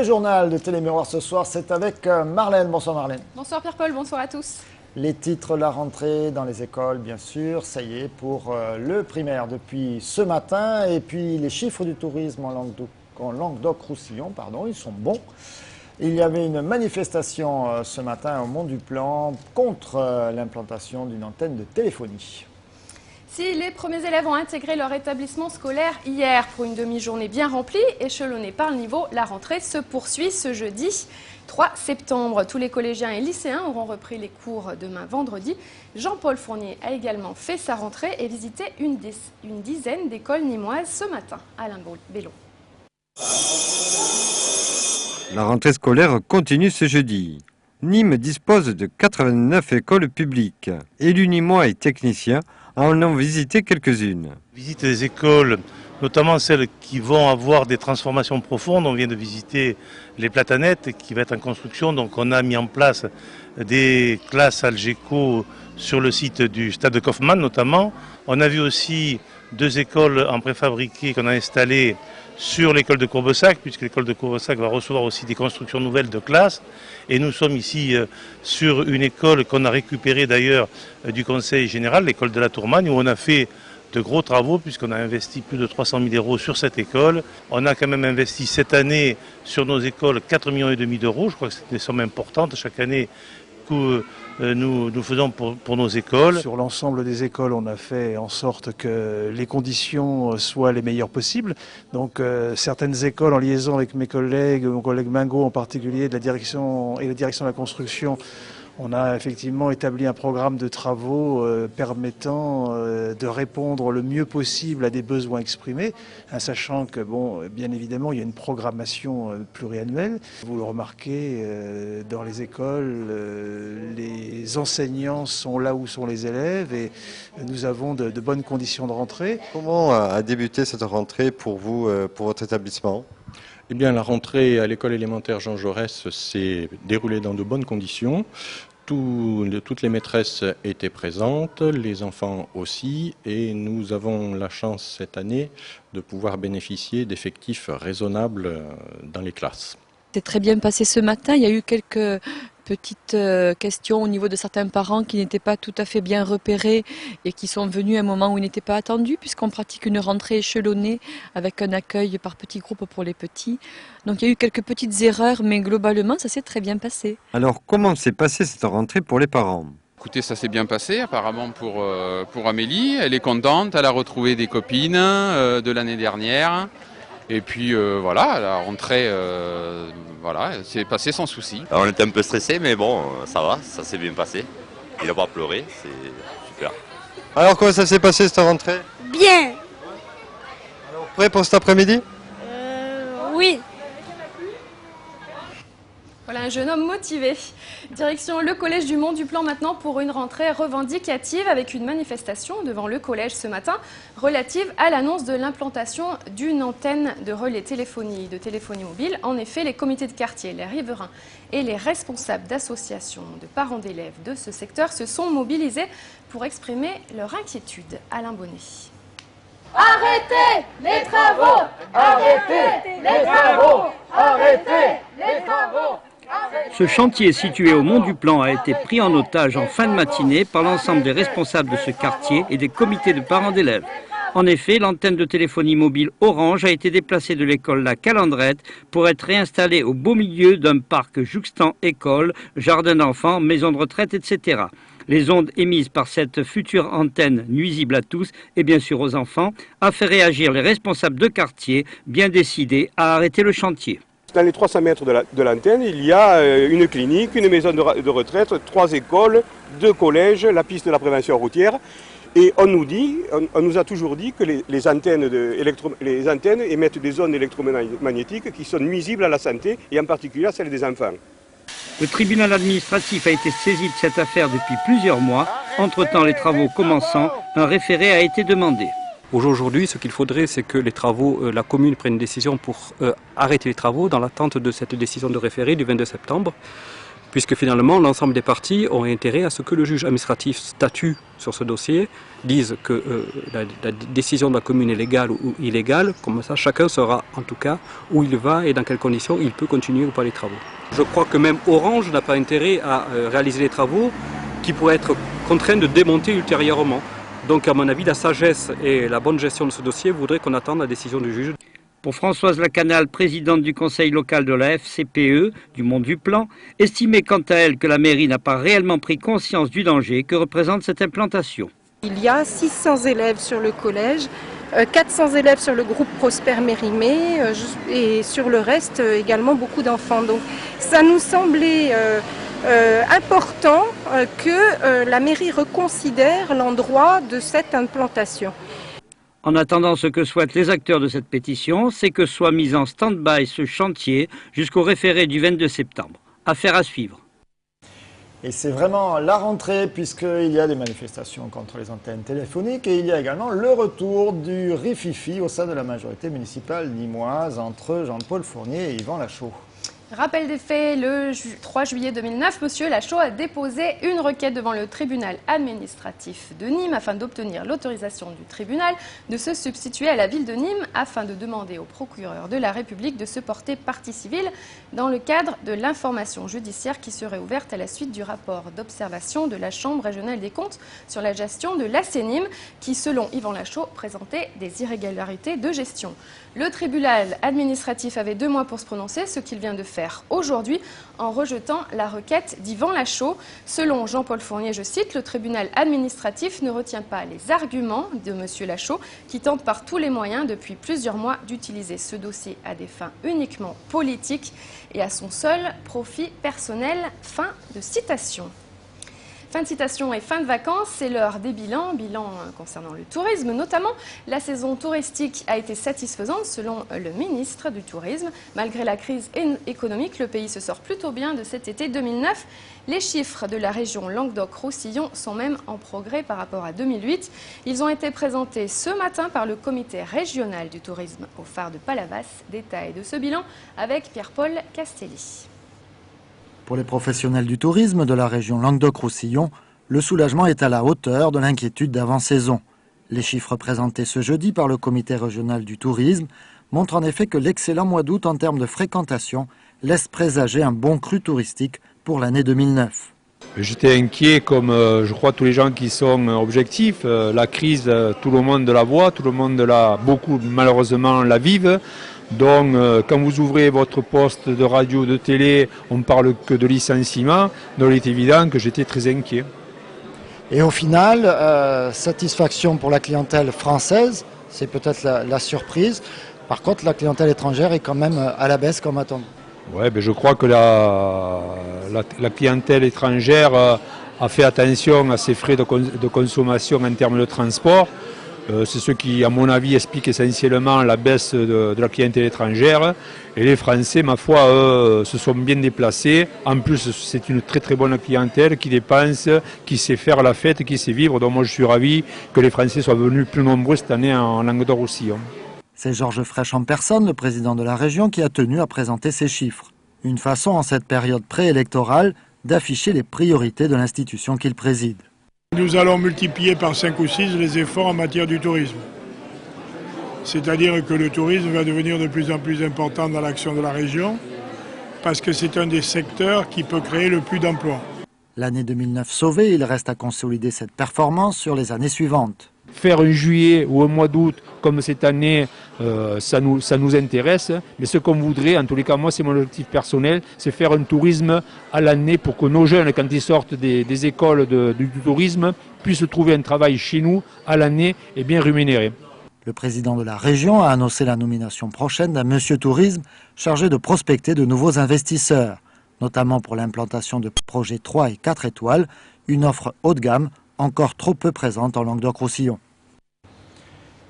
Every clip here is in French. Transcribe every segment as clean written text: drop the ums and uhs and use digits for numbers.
Le journal de Télémiroir ce soir, c'est avec Marlène. Bonsoir Marlène. Bonsoir Pierre-Paul, bonsoir à tous. Les titres, la rentrée dans les écoles, bien sûr, ça y est, pour le primaire depuis ce matin. Et puis les chiffres du tourisme en Languedoc-Roussillon, ils sont bons. Il y avait une manifestation ce matin au Mont-du-Plan contre l'implantation d'une antenne de téléphonie. Si les premiers élèves ont intégré leur établissement scolaire hier pour une demi-journée bien remplie, échelonnée par le niveau, la rentrée se poursuit ce jeudi 3 septembre. Tous les collégiens et lycéens auront repris les cours demain vendredi. Jean-Paul Fournier a également fait sa rentrée et visité une dizaine d'écoles nîmoises ce matin. Alain Bellon. La rentrée scolaire continue ce jeudi. Nîmes dispose de 89 écoles publiques. Élus nîmois et techniciens en ont visité quelques-unes. Visite des écoles, notamment celles qui vont avoir des transformations profondes. On vient de visiter les Platanettes qui va être en construction. Donc on a mis en place des classes Algeco sur le site du stade de Kaufmann notamment. On a vu aussi 2 écoles en préfabriqué qu'on a installées sur l'école de Courbessac, puisque l'école de Courbessac va recevoir aussi des constructions nouvelles de classes. Et nous sommes ici sur une école qu'on a récupérée d'ailleurs du Conseil général, l'école de la Tourmagne, où on a fait de gros travaux, puisqu'on a investi plus de 300 000 € sur cette école. On a quand même investi cette année sur nos écoles 4,5 millions d'euros. Je crois que c'est des sommes importantes chaque année que nous faisons pour nos écoles. Sur l'ensemble des écoles, on a fait en sorte que les conditions soient les meilleures possibles. Donc certaines écoles, en liaison avec mes collègues, mon collègue Mingo en particulier, de la direction et la direction de la construction, on a effectivement établi un programme de travaux permettant de répondre le mieux possible à des besoins exprimés, sachant que, bien évidemment, il y a une programmation pluriannuelle. Vous le remarquez, dans les écoles, les enseignants sont là où sont les élèves et nous avons de bonnes conditions de rentrée. Comment a débuté cette rentrée pour vous, pour votre établissement ? Eh bien, la rentrée à l'école élémentaire Jean Jaurès s'est déroulée dans de bonnes conditions. Toutes les maîtresses étaient présentes, les enfants aussi, et nous avons la chance cette année de pouvoir bénéficier d'effectifs raisonnables dans les classes. C'est très bien passé ce matin. Il y a eu quelques petites questions au niveau de certains parents qui n'étaient pas tout à fait bien repérés et qui sont venus à un moment où ils n'étaient pas attendus, puisqu'on pratique une rentrée échelonnée avec un accueil par petits groupes pour les petits. Donc il y a eu quelques petites erreurs, mais globalement ça s'est très bien passé. Alors comment s'est passée cette rentrée pour les parents ? Écoutez, ça s'est bien passé apparemment pour Amélie. Elle est contente, elle a retrouvé des copines de l'année dernière. Et puis voilà, la rentrée c'est passé sans souci. Alors, on était un peu stressé, mais bon, ça va, ça s'est bien passé. Il n'a pas pleuré, c'est super. Alors comment ça s'est passé cette rentrée ? Bien. Alors prêt pour cet après-midi ? Oui. Voilà un jeune homme motivé. Direction le collège du Mont-du-Plan maintenant pour une rentrée revendicative avec une manifestation devant le collège ce matin relative à l'annonce de l'implantation d'une antenne de relais de téléphonie mobile. En effet, les comités de quartier, les riverains et les responsables d'associations de parents d'élèves de ce secteur se sont mobilisés pour exprimer leur inquiétude. Alain Bonnet. Arrêtez les travaux! Arrêtez les travaux! Arrêtez les travaux! Ce chantier situé au Mont-du-Plan a été pris en otage en fin de matinée par l'ensemble des responsables de ce quartier et des comités de parents d'élèves. En effet, l'antenne de téléphonie mobile Orange a été déplacée de l'école La Calandrette pour être réinstallée au beau milieu d'un parc jouxtant école, jardin d'enfants, maison de retraite, etc. Les ondes émises par cette future antenne nuisible à tous et bien sûr aux enfants a fait réagir les responsables de quartier bien décidés à arrêter le chantier. Dans les 300 mètres de l'antenne, il y a une clinique, une maison de retraite, 3 écoles, 2 collèges, la piste de la prévention routière. Et on nous a toujours dit que les antennes émettent des ondes électromagnétiques qui sont nuisibles à la santé et en particulier à celle des enfants. Le tribunal administratif a été saisi de cette affaire depuis plusieurs mois. Entre-temps, les travaux commençant, un référé a été demandé. Aujourd'hui, ce qu'il faudrait, c'est que la commune prenne une décision pour arrêter les travaux dans l'attente de cette décision de référé du 22 septembre. puisque finalement l'ensemble des parties ont intérêt à ce que le juge administratif statue sur ce dossier, dise que la décision de la commune est légale ou illégale, comme ça chacun saura en tout cas où il va et dans quelles conditions il peut continuer ou pas les travaux. Je crois que même Orange n'a pas intérêt à réaliser les travaux qui pourraient être contraints de démonter ultérieurement. Donc à mon avis, la sagesse et la bonne gestion de ce dossier voudraient qu'on attende la décision du juge. Pour Françoise Lacanal, présidente du conseil local de la FCPE du Mont du Plan, estimait quant à elle que la mairie n'a pas réellement pris conscience du danger que représente cette implantation. Il y a 600 élèves sur le collège, 400 élèves sur le groupe Prosper Mérimée et sur le reste également beaucoup d'enfants. Donc ça nous semblait important que la mairie reconsidère l'endroit de cette implantation. En attendant, ce que souhaitent les acteurs de cette pétition, c'est que soit mis en stand-by ce chantier jusqu'au référé du 22 septembre. Affaire à suivre. Et c'est vraiment la rentrée puisqu'il y a des manifestations contre les antennes téléphoniques et il y a également le retour du rififi au sein de la majorité municipale nîmoise entre Jean-Paul Fournier et Yvan Lachaud. Rappel des faits, le 3 juillet 2009, M. Lachaud a déposé une requête devant le tribunal administratif de Nîmes afin d'obtenir l'autorisation du tribunal de se substituer à la ville de Nîmes afin de demander au procureur de la République de se porter partie civile dans le cadre de l'information judiciaire qui serait ouverte à la suite du rapport d'observation de la Chambre régionale des comptes sur la gestion de l'AC Nîmes qui, selon Yvan Lachaud, présentait des irrégularités de gestion. Le tribunal administratif avait 2 mois pour se prononcer, ce qu'il vient de faire aujourd'hui en rejetant la requête d'Yvan Lachaud. Selon Jean-Paul Fournier, je cite, le tribunal administratif ne retient pas les arguments de M. Lachaud qui tente par tous les moyens depuis plusieurs mois d'utiliser ce dossier à des fins uniquement politiques et à son seul profit personnel. Fin de citation. Fin de citation et fin de vacances, c'est l'heure des bilans concernant le tourisme. Notamment, la saison touristique a été satisfaisante selon le ministre du Tourisme. Malgré la crise économique, le pays se sort plutôt bien de cet été 2009. Les chiffres de la région Languedoc-Roussillon sont même en progrès par rapport à 2008. Ils ont été présentés ce matin par le comité régional du tourisme au phare de Palavas. Détail de ce bilan avec Pierre-Paul Castelli. Pour les professionnels du tourisme de la région Languedoc-Roussillon, le soulagement est à la hauteur de l'inquiétude d'avant-saison. Les chiffres présentés ce jeudi par le comité régional du tourisme montrent en effet que l'excellent mois d'août en termes de fréquentation laisse présager un bon cru touristique pour l'année 2009. J'étais inquiet comme je crois tous les gens qui sont objectifs. La crise, tout le monde la voit, tout le monde beaucoup malheureusement la vive. Donc quand vous ouvrez votre poste de radio, de télé, on ne parle que de licenciement. Donc il est évident que j'étais très inquiet. Et au final, satisfaction pour la clientèle française, c'est peut-être la surprise. Par contre, la clientèle étrangère est quand même à la baisse comme attendu. Ouais, je crois que la clientèle étrangère a fait attention à ses frais de consommation en termes de transport. C'est ce qui, à mon avis, explique essentiellement la baisse de la clientèle étrangère. Et les Français, ma foi, se sont bien déplacés. En plus, c'est une très très bonne clientèle qui dépense, qui sait faire la fête, qui sait vivre. Donc moi, je suis ravi que les Français soient venus plus nombreux cette année en Languedoc-Roussillon. C'est Georges Frêche en personne, le président de la région, qui a tenu à présenter ces chiffres. Une façon, en cette période préélectorale, d'afficher les priorités de l'institution qu'il préside. Nous allons multiplier par 5 ou 6 les efforts en matière du tourisme. C'est-à-dire que le tourisme va devenir de plus en plus important dans l'action de la région, parce que c'est un des secteurs qui peut créer le plus d'emplois. L'année 2009 sauvée, il reste à consolider cette performance sur les années suivantes. Faire un juillet ou un mois d'août comme cette année, ça nous intéresse. Mais ce qu'on voudrait, en tous les cas, moi c'est mon objectif personnel, c'est faire un tourisme à l'année pour que nos jeunes, quand ils sortent des écoles du tourisme, puissent trouver un travail chez nous à l'année et bien rémunéré. Le président de la région a annoncé la nomination prochaine d'un monsieur tourisme chargé de prospecter de nouveaux investisseurs, notamment pour l'implantation de projets 3 et 4 étoiles, une offre haut de gamme encore trop peu présente en Languedoc-Roussillon.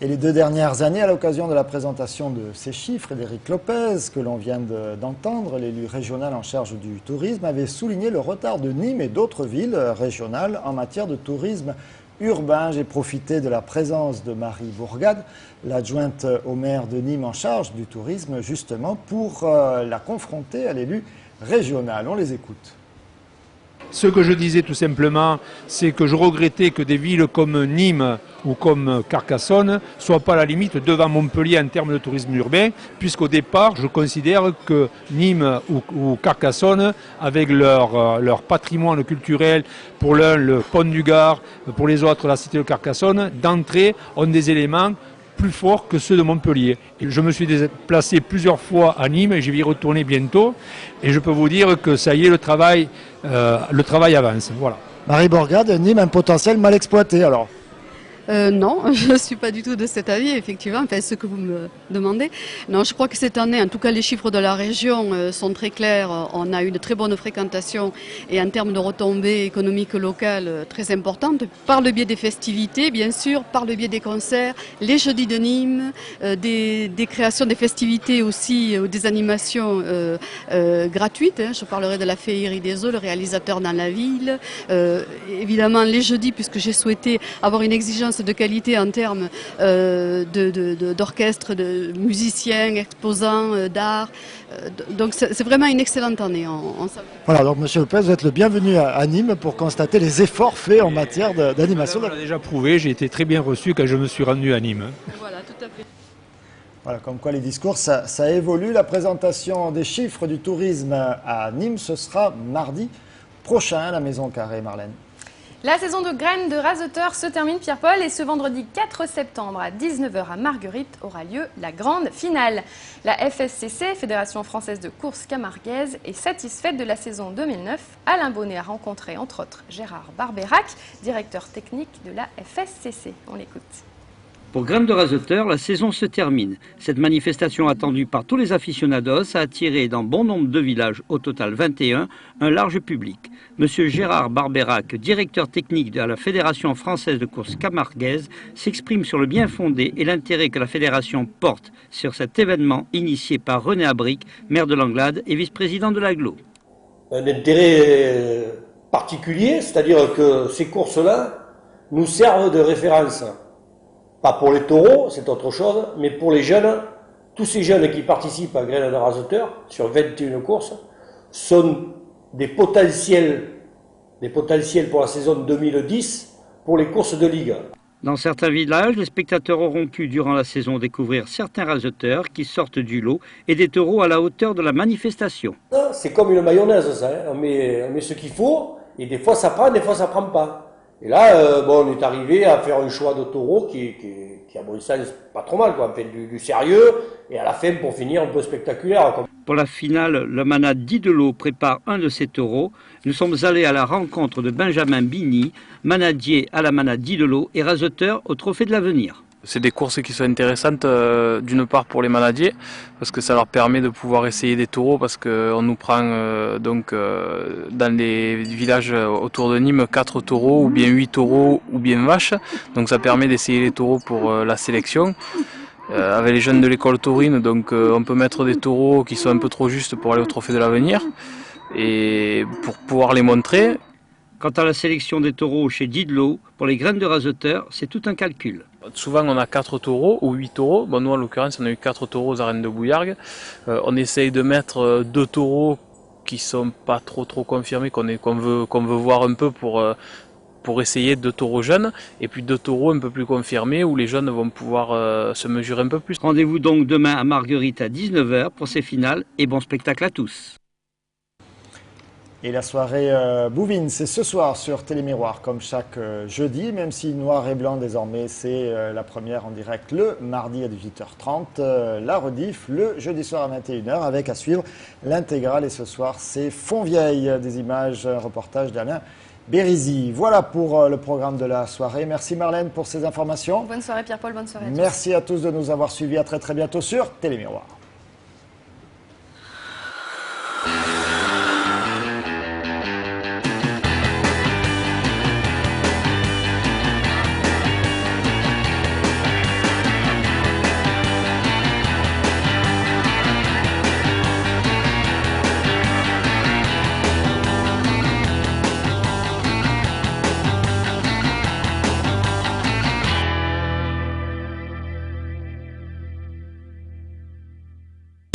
Et les 2 dernières années, à l'occasion de la présentation de ces chiffres, d'Éric Lopez, que l'on vient d'entendre, l'élu régional en charge du tourisme, avait souligné le retard de Nîmes et d'autres villes régionales en matière de tourisme urbain. J'ai profité de la présence de Marie Bourgade, l'adjointe au maire de Nîmes en charge du tourisme, justement pour la confronter à l'élu régional. On les écoute. Ce que je disais tout simplement, c'est que je regrettais que des villes comme Nîmes ou comme Carcassonne ne soient pas à la limite devant Montpellier en termes de tourisme urbain, puisqu'au départ, je considère que Nîmes ou Carcassonne, avec leur patrimoine culturel, pour l'un le pont du Gard, pour les autres la cité de Carcassonne, d'entrée ont des éléments plus forts que ceux de Montpellier. Et je me suis déplacé plusieurs fois à Nîmes et je vais y retourner bientôt. Et je peux vous dire que ça y est, le travail avance. Voilà. Marie Bourgade, Nîmes, un potentiel mal exploité alors? Non, je ne suis pas du tout de cet avis, effectivement, enfin, ce que vous me demandez. Non, je crois que cette année, en tout cas, les chiffres de la région sont très clairs. On a une très bonne fréquentation et en termes de retombées économiques locales très importantes, par le biais des festivités, bien sûr, par le biais des concerts, les jeudis de Nîmes, des créations, des festivités aussi, des animations gratuites. Je parlerai de la féerie des eaux, le réalisateur dans la ville. Évidemment, les jeudis, puisque j'ai souhaité avoir une exigence de qualité en termes d'orchestre, de musiciens, exposants, d'art. Donc c'est vraiment une excellente année. Voilà, donc Monsieur Lopez, vous êtes le bienvenu à Nîmes pour constater les efforts faits en matière d'animation. On l'a déjà prouvé, j'ai été très bien reçu quand je me suis rendu à Nîmes. Voilà, tout à fait. Voilà, comme quoi les discours, ça évolue. La présentation des chiffres du tourisme à Nîmes, ce sera mardi prochain à la Maison Carrée, Marlène. La saison de graines de raseteurs se termine, Pierre-Paul, et ce vendredi 4 septembre à 19h à Marguerite aura lieu la grande finale. La FSCC, Fédération Française de Course Camarguaise, est satisfaite de la saison 2009. Alain Bonnet a rencontré entre autres Gérard Barbérac, directeur technique de la FSCC. On l'écoute. Pour Graines de Raseteurs, la saison se termine. Cette manifestation attendue par tous les aficionados a attiré dans bon nombre de villages, au total 21, un large public. Monsieur Gérard Barbérac, directeur technique de la Fédération Française de Course Camarguaise, s'exprime sur le bien fondé et l'intérêt que la Fédération porte sur cet événement initié par René Abric, maire de Langlade et vice-président de l'Aglo. Un intérêt particulier, c'est-à-dire que ces courses-là nous servent de référence. Pas pour les taureaux, c'est autre chose, mais pour les jeunes, tous ces jeunes qui participent à Graines de Raseteurs, sur 21 courses, sont des potentiels pour la saison 2010 pour les courses de Ligue. Dans certains villages, les spectateurs auront pu, durant la saison, découvrir certains raseteurs qui sortent du lot et des taureaux à la hauteur de la manifestation. C'est comme une mayonnaise, ça. On met ce qu'il faut, et des fois ça prend, des fois ça prend pas. Et là, on est arrivé à faire un choix de taureau qui à mon sens, pas trop mal, quoi. On fait du sérieux, et à la fin, pour finir, un peu spectaculaire, quoi. Pour la finale, le manade Didelot prépare un de ses taureaux. Nous sommes allés à la rencontre de Benjamin Bigny, manadier à la manade Didelot et raseteur au Trophée de l'Avenir. C'est des courses qui sont intéressantes d'une part pour les manadiers parce que ça leur permet de pouvoir essayer des taureaux parce qu'on nous prend dans les villages autour de Nîmes 4 taureaux ou bien 8 taureaux ou bien vaches, donc ça permet d'essayer les taureaux pour la sélection. Avec les jeunes de l'école taurine, donc on peut mettre des taureaux qui sont un peu trop justes pour aller au Trophée de l'Avenir et pour pouvoir les montrer. Quant à la sélection des taureaux chez Didelot, pour les Graines de Raseteurs, c'est tout un calcul. Souvent on a 4 taureaux ou 8 taureaux. Bon, nous en l'occurrence on a eu 4 taureaux aux arènes de Bouillargues. On essaye de mettre 2 taureaux qui sont pas trop confirmés, qu'on veut voir un peu pour essayer 2 taureaux jeunes, et puis 2 taureaux un peu plus confirmés où les jeunes vont pouvoir se mesurer un peu plus. Rendez-vous donc demain à Marguerite à 19h pour ces finales et bon spectacle à tous. Et la soirée bouvine, c'est ce soir sur Télémiroir, comme chaque jeudi, même si noir et blanc désormais, c'est la première en direct le mardi à 18h30, la rediff le jeudi soir à 21h, avec à suivre l'intégrale. Et ce soir, c'est Fontvieille, des images, un reportage d'Alain Bérizy. Voilà pour le programme de la soirée. Merci Marlène pour ces informations. Bonne soirée Pierre-Paul, bonne soirée à tous. Merci à tous de nous avoir suivis. À très bientôt sur Télémiroir.